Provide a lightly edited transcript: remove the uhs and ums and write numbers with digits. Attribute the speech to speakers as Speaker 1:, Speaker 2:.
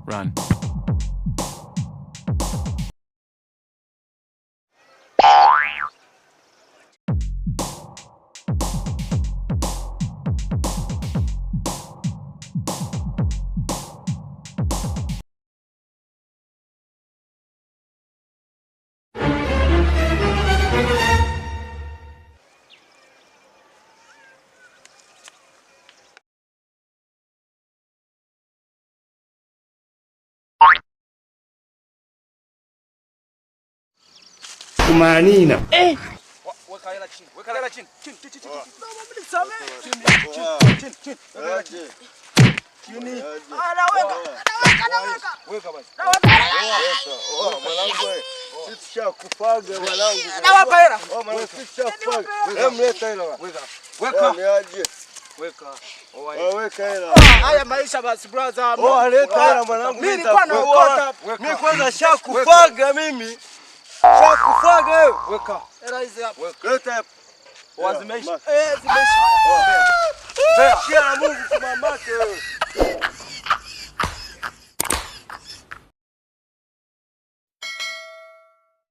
Speaker 1: Run.
Speaker 2: Kumanina.
Speaker 3: Weka hela chini. Weka hela chini. Chini. Mama mnisamehe. Chini. Weka chini. Chini. Weka. Weka basi.
Speaker 4: Mwanangu wewe. Sisi kufaga mwanangu.
Speaker 3: Nawapa hela.
Speaker 4: Mwanangu sisi kufaga. Mleta hela.
Speaker 3: Weka.
Speaker 4: Niaje.
Speaker 3: Weka.
Speaker 4: Weka hela.
Speaker 3: Haya maisha basi brother.
Speaker 4: Leta hela mwanangu.
Speaker 3: Mimi nilikuwa naokota.
Speaker 4: Mimi kwanza shakufaga mimi. Shakufaga wewe.
Speaker 3: Weka. Hela hizi hapa.
Speaker 4: Leta hapa.
Speaker 3: Wazimeisha. Zimeisha.
Speaker 4: Bea. Shia Mungu kwa mamake wewe.